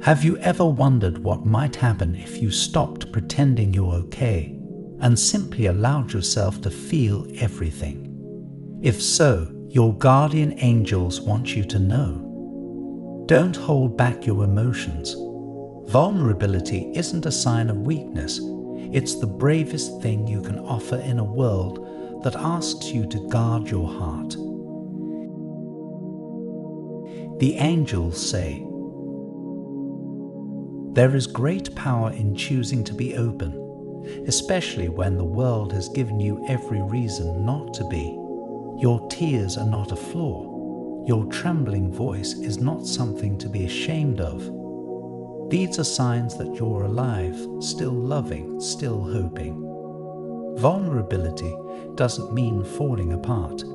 Have you ever wondered what might happen if you stopped pretending you're okay and simply allowed yourself to feel everything? If so, your guardian angels want you to know. Don't hold back your emotions. Vulnerability isn't a sign of weakness. It's the bravest thing you can offer in a world that asks you to guard your heart. The angels say, there is great power in choosing to be open, especially when the world has given you every reason not to be. Your tears are not a flaw. Your trembling voice is not something to be ashamed of. These are signs that you're alive, still loving, still hoping. Vulnerability doesn't mean falling apart.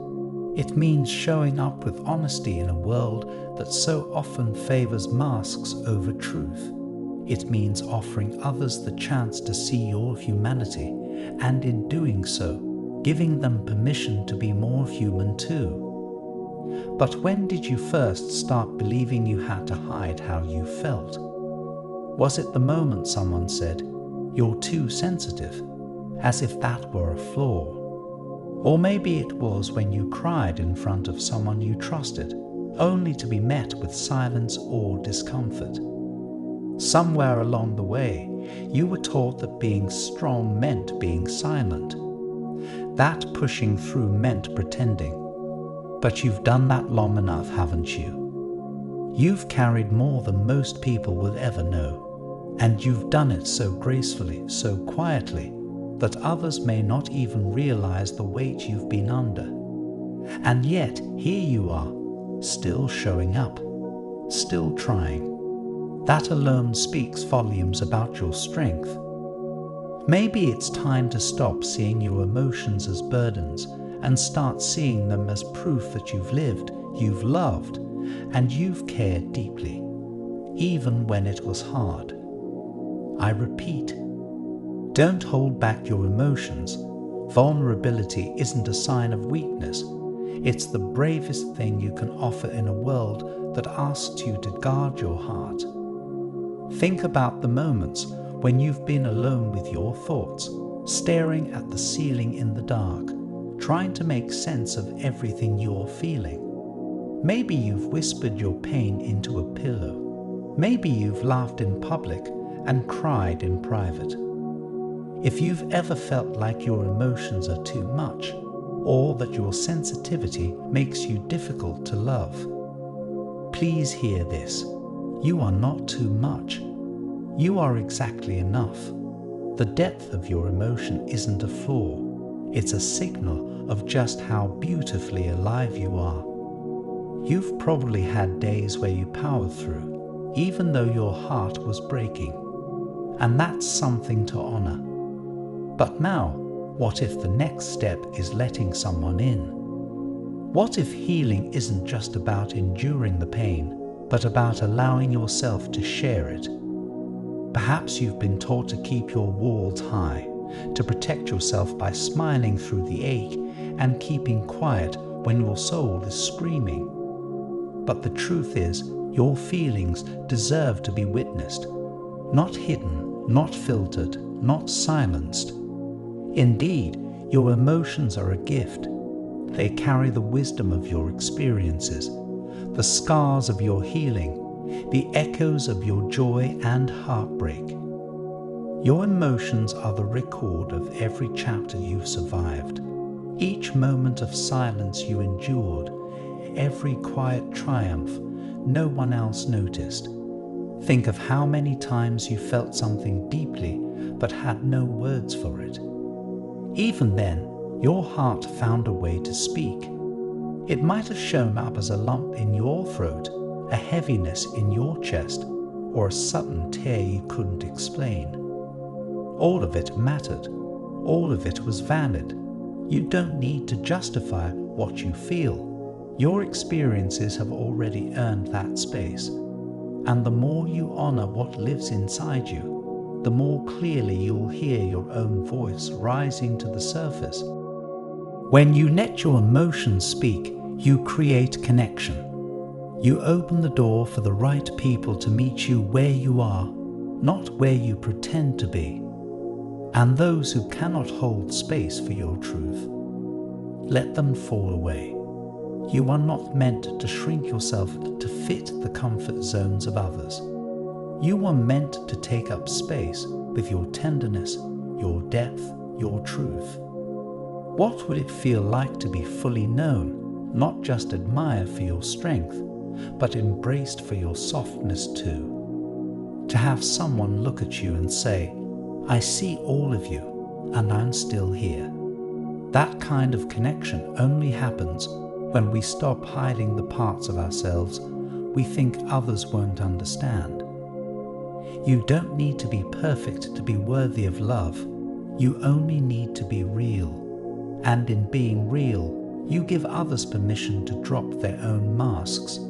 It means showing up with honesty in a world that so often favors masks over truth. It means offering others the chance to see your humanity, and in doing so, giving them permission to be more human too. But when did you first start believing you had to hide how you felt? Was it the moment someone said, "You're too sensitive," as if that were a flaw? Or maybe it was when you cried in front of someone you trusted, only to be met with silence or discomfort. Somewhere along the way, you were taught that being strong meant being silent. That pushing through meant pretending. But you've done that long enough, haven't you? You've carried more than most people will ever know, and you've done it so gracefully, so quietly, that others may not even realize the weight you've been under. And yet, here you are, still showing up, still trying. That alone speaks volumes about your strength. Maybe it's time to stop seeing your emotions as burdens and start seeing them as proof that you've lived, you've loved, and you've cared deeply, even when it was hard. I repeat, don't hold back your emotions. Vulnerability isn't a sign of weakness. It's the bravest thing you can offer in a world that asks you to guard your heart. Think about the moments when you've been alone with your thoughts, staring at the ceiling in the dark, trying to make sense of everything you're feeling. Maybe you've whispered your pain into a pillow. Maybe you've laughed in public and cried in private. If you've ever felt like your emotions are too much, or that your sensitivity makes you difficult to love, please hear this. You are not too much. You are exactly enough. The depth of your emotion isn't a flaw. It's a signal of just how beautifully alive you are. You've probably had days where you powered through, even though your heart was breaking. And that's something to honor. But now, what if the next step is letting someone in? What if healing isn't just about enduring the pain, but about allowing yourself to share it? Perhaps you've been taught to keep your walls high, to protect yourself by smiling through the ache and keeping quiet when your soul is screaming. But the truth is, your feelings deserve to be witnessed, not hidden, not filtered, not silenced. Indeed, your emotions are a gift. They carry the wisdom of your experiences, the scars of your healing, the echoes of your joy and heartbreak. Your emotions are the record of every chapter you've survived, each moment of silence you endured, every quiet triumph no one else noticed. Think of how many times you felt something deeply but had no words for it. Even then, your heart found a way to speak. It might have shown up as a lump in your throat, a heaviness in your chest, or a sudden tear you couldn't explain. All of it mattered. All of it was valid. You don't need to justify what you feel. Your experiences have already earned that space. And the more you honor what lives inside you, the more clearly you'll hear your own voice rising to the surface. When you let your emotions speak, you create connection. You open the door for the right people to meet you where you are, not where you pretend to be. And those who cannot hold space for your truth, let them fall away. You are not meant to shrink yourself to fit the comfort zones of others. You are meant to take up space with your tenderness, your depth, your truth. What would it feel like to be fully known, not just admired for your strength, but embraced for your softness too? To have someone look at you and say, "I see all of you, and I'm still here." That kind of connection only happens when we stop hiding the parts of ourselves we think others won't understand. You don't need to be perfect to be worthy of love. You only need to be real. And in being real, you give others permission to drop their own masks.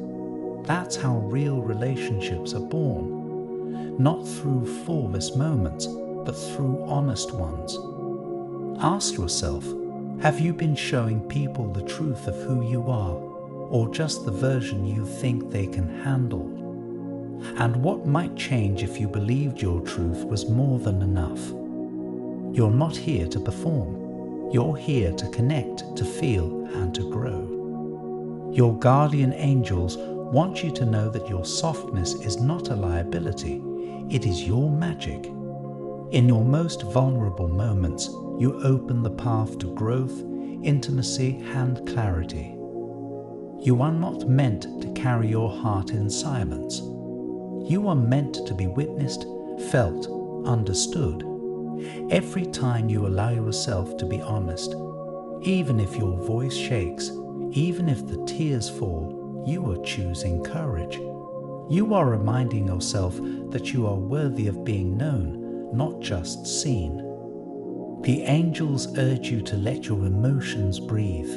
That's how real relationships are born. Not through flawless moments, but through honest ones. Ask yourself, have you been showing people the truth of who you are, or just the version you think they can handle? And what might change if you believed your truth was more than enough? You're not here to perform. You're here to connect, to feel, and to grow. Your guardian angels want you to know that your softness is not a liability. It is your magic. In your most vulnerable moments, you open the path to growth, intimacy, and clarity. You are not meant to carry your heart in silence. You are meant to be witnessed, felt, understood. Every time you allow yourself to be honest, even if your voice shakes, even if the tears fall, you are choosing courage. You are reminding yourself that you are worthy of being known, not just seen. The angels urge you to let your emotions breathe.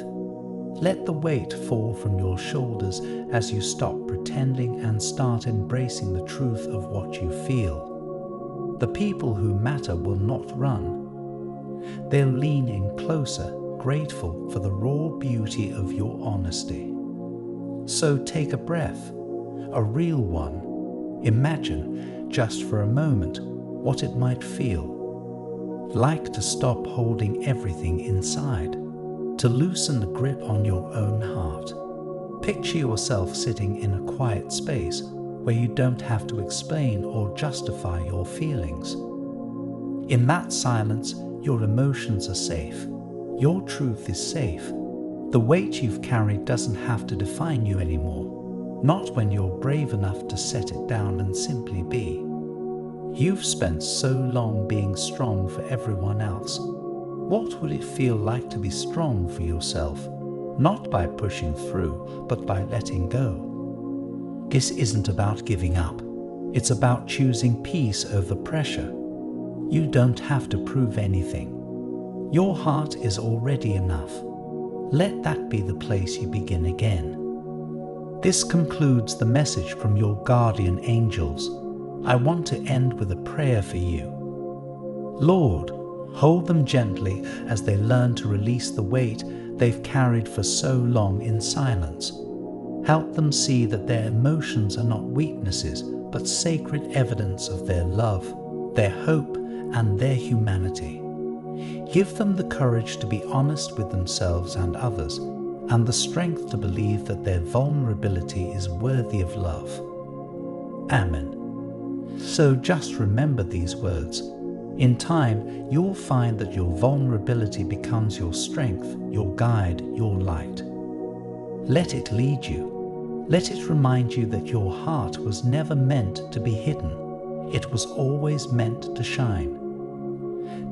Let the weight fall from your shoulders as you stop pretending and start embracing the truth of what you feel. The people who matter will not run. They'll lean in closer, grateful for the raw beauty of your honesty. So take a breath, a real one. Imagine, just for a moment, what it might feel like to stop holding everything inside, to loosen the grip on your own heart. Picture yourself sitting in a quiet space where you don't have to explain or justify your feelings. In that silence, your emotions are safe. Your truth is safe. The weight you've carried doesn't have to define you anymore, not when you're brave enough to set it down and simply be. You've spent so long being strong for everyone else. What would it feel like to be strong for yourself? Not by pushing through, but by letting go. This isn't about giving up. It's about choosing peace over pressure. You don't have to prove anything. Your heart is already enough. Let that be the place you begin again. This concludes the message from your guardian angels. I want to end with a prayer for you. Lord, hold them gently as they learn to release the weight they've carried for so long in silence. Help them see that their emotions are not weaknesses, but sacred evidence of their love, their hope, and their humanity. Give them the courage to be honest with themselves and others, and the strength to believe that their vulnerability is worthy of love. Amen. So just remember these words. In time, you'll find that your vulnerability becomes your strength, your guide, your light. Let it lead you. Let it remind you that your heart was never meant to be hidden. It was always meant to shine.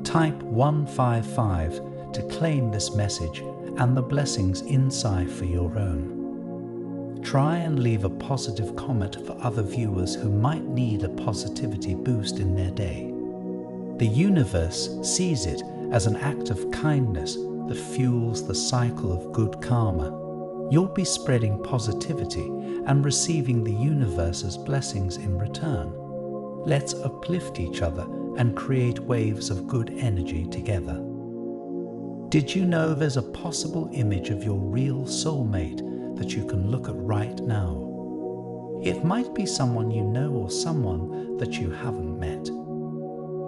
Type 155 to claim this message and the blessings inside for your own. Try and leave a positive comment for other viewers who might need a positivity boost in their day. The universe sees it as an act of kindness that fuels the cycle of good karma. You'll be spreading positivity and receiving the universe's blessings in return. Let's uplift each other and create waves of good energy together. Did you know there's a possible image of your real soulmate that you can look at right now? It might be someone you know or someone that you haven't met.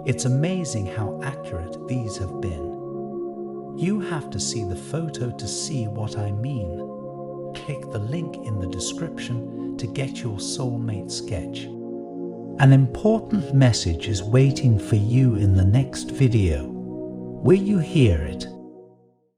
It's amazing how accurate these have been. You have to see the photo to see what I mean. Click the link in the description to get your soulmate sketch. An important message is waiting for you in the next video. Will you hear it?